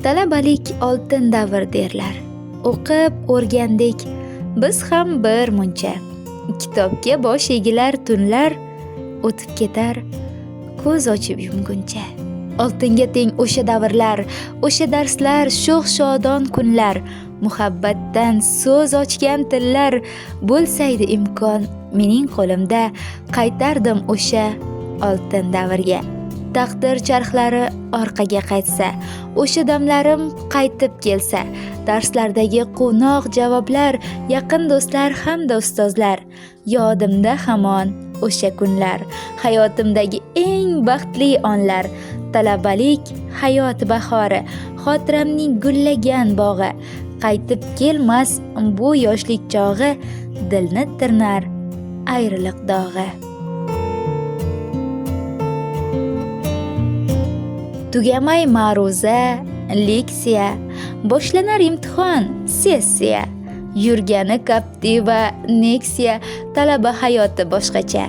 Talabalik oltin davr derlar. O'qib o'rgandik biz ham bir muncha. Kitobga bosh egilar tunlar, o'tib ketar ko'z ochib yumguncha. Oltinga teng o'sha davrlar, o'sha darslar, sho'x shodon kunlar, muhabbatdan so'z ochgan tillar. Bo'lsaydi imkon mening qo'limda, qaytardim o'sha oltin davrga. Taqdir charxlari orqaga qaytsa, o'sha damlarim qaytib kelsa, darslardagi quvnoq javoblar, yaqin do'stlar hamda ustozlar, yodimda hamon o'sha kunlar, hayotimdagi eng baxtli onlar. Talabalik hayot bahori, xotiramning gullagan bog'i, qaytib kelmas bu yoshlik chog'i, dilni tirnar ayriliq dog'i. Tugamay ma'ruza, leksiya, boshlanar imtihon, sessiya, yurgani Captiva, Nexia, talaba hayoti boshqacha.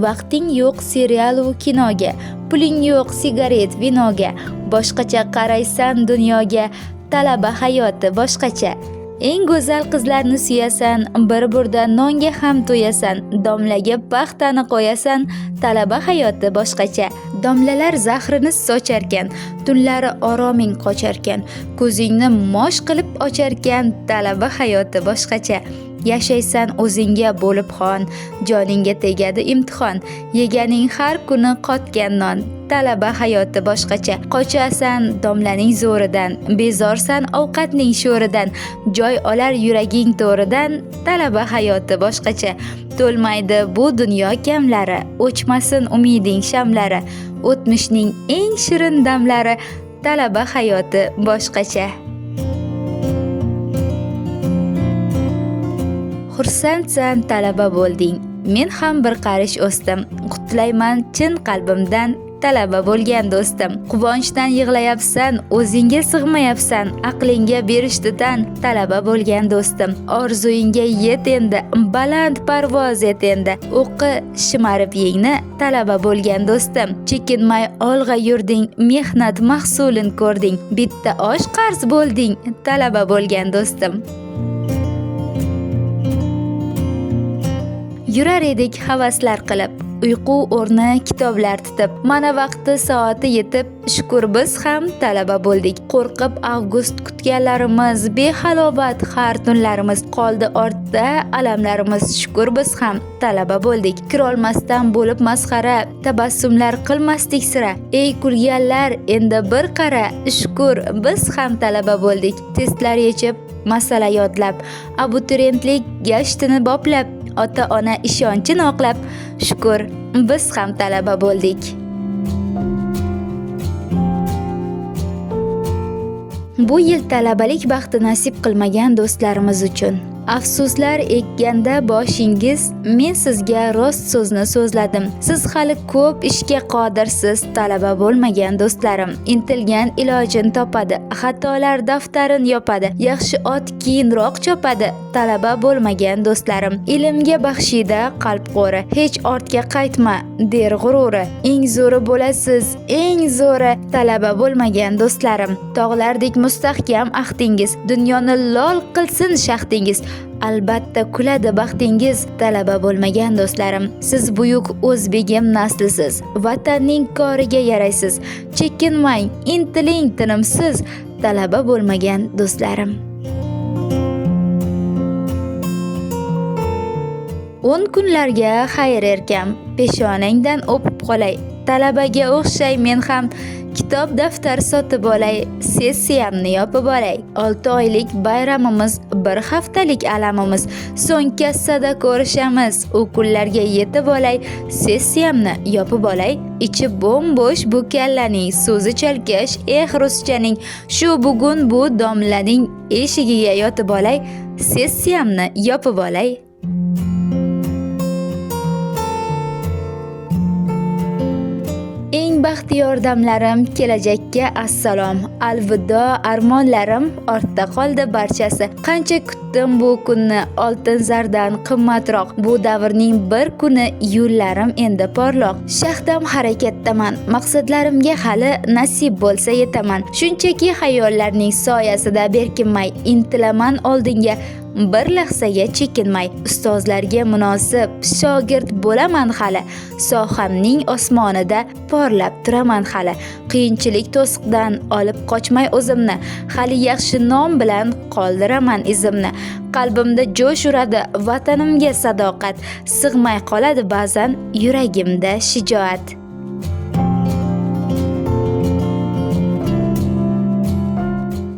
Vaqting yo'q serial va kinoga, puling yo'q sigaret, vinoga, boshqacha qaraysan dunyoga, talaba hayoti boshqacha. Eng go'zal qizlarni suyasan, bir burda nonga ham to'yasan, domlaga paxtani qo'yasan, talaba hayoti boshqacha. Domlalar zahrini socharkan, tunlari oroming qocharkan, ko'zingni mosh qilib ocharkan, talaba hayoti boshqacha. Yashaysan o'zingga bo'lib xon, joningga tegadi imtihon, yeganing har kuni qotgan non, talaba hayoti boshqacha. Qochasan domlaning zo'ridan, bezorsan ovqatning sho'ridan, joy olar yuraging to'ridan, talaba hayoti boshqacha. To'lmaydi bu dunyo kamlari, o'chmasin umiding shamlari, o'tmishning eng shirin damlari, talaba hayoti boshqacha. Xursandsan talaba bo'lding, men ham bir qarish o'sdim, qutlayman chin qalbimdan talaba bo'lgan do'stim. Quvonchdan yig'layapsan, o'zingga sig'mayapsan, aqlingga berishdi tan, talaba bo'lgan do'stim. Orzuyingga yet endi, baland parvoz et endi, o'qi shimarib yengni, talaba bo'lgan do'stim. Chekinmay olg'a yurding, mehnat mahsulin ko'rding, bitta osh qarz bo'lding, talaba bo'lgan do'stim. Yurar edik havaslar qilib, uyqu o'rni kitoblar titib, mana vaqti soati yetib, shukur biz ham talaba bo'ldik. Qo'rqib avgust kutganlarimiz, behalobat har tunlarimiz, qoldi ortda alamlarimiz, shukur biz ham talaba bo'ldik. Kirolmasdan bo'lib masxara, tabassumlar qilmasdik sira, ey kulganlar endi bir qara, shukur biz ham talaba bo'ldik. Testlar yechib, masala yodlab, abituriyentlik gashtini boplab, ota-ona ishonchini oqlab, shukur biz ham talaba bo'ldik. Bu yil talabalik baxti nasib qilmagan do'stlarimiz uchun afsuslar ekkanda boshingiz, men sizga rost so'zni so'zladim. Siz hali ko'p ishga qodirsiz, talaba bo'lmagan do'stlarim. Intilgan ilojini topadi, xatolar daftarin yopadi, yaxshi ot keyinroq chopadi, talaba bo'lmagan do'stlarim. Ilmga baxshida qalb qo'ri, hech ortga qaytma, der g'ururi. Eng zo'ri bo'lasiz, eng zo'ri, talaba bo'lmagan do'stlarim. Tog'lardek mustahkam ahdingiz, dunyoni lol qilsin shaxdingiz. Albatta kuladi baxtingiz, talaba bo'lmagan do'stlarim. Siz buyuk o'zbegim naslisiz, vatanning koriga yaraysiz. Chekinmang, intiling tinimsiz, talaba bo'lmagan do'stlarim. 10 kunlarga xayr erkam, peshonangdan o'pib qolay. Talabaga o'xshay men ham kitob daftar sotib olay, sessiyamni yopib olay. 6 oylik bayramimiz, bir haftalik alamimiz, so'ng kassada ko'rishamiz. U kunlarga yetib olay, sessiyamni yopib olay. Ichi bo'm-bo'sh bu kallaning, so'zi chalkash, ruschaning, shu bugun bu domlaning eshigiga yotib olay, sessiyamni yopib olay. Eng eng baxtli yordamlarim, kelajakka assalom. Alvido armonlarim, ortda qoldi barchasi. Qancha kutdim bu kunni, oltin zardan qimmatroq. Bu davrning bir kuni, yo'llarim endi porloq. Shaxdam harakatdaman, maqsadlarimga hali nasib bo'lsa yetaman. Shunchaki xayollarning soyasida berkinmay, intilaman oldinga, bir lahzaga chekinmay. Ustozlarga munosib shogird bo'laman hali. Sohamning osmonida porlab turaman hali. Qiyinchilik to'siqdan olib qochmay o'zimni, hali yaxshi nom bilan qoldiraman izimni. Qalbimda jo'sh uradi vatanimga sadoqat, sig'may qoladi ba'zan yuragimda shijoat.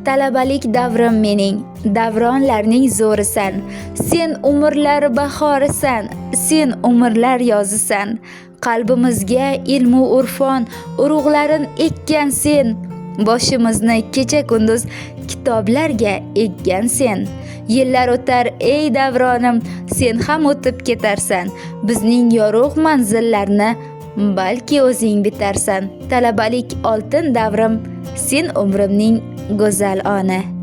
Talabalik davrim mening, davronlarning zo'risan. Sen umrlar bahorisan, sen umrlar yozisan. Qalbimizga ilmu urfon urug'larin ekkan sen. Boshimizni kecha kunduz kitoblarga ekkan sen. Yillar o'tar ey davronim, sen ham o'tib ketarsan. Bizning yorug' manzillarni balki o'zing bitarsan. Talabalik oltin davrim, sen umrimning go'zal oni.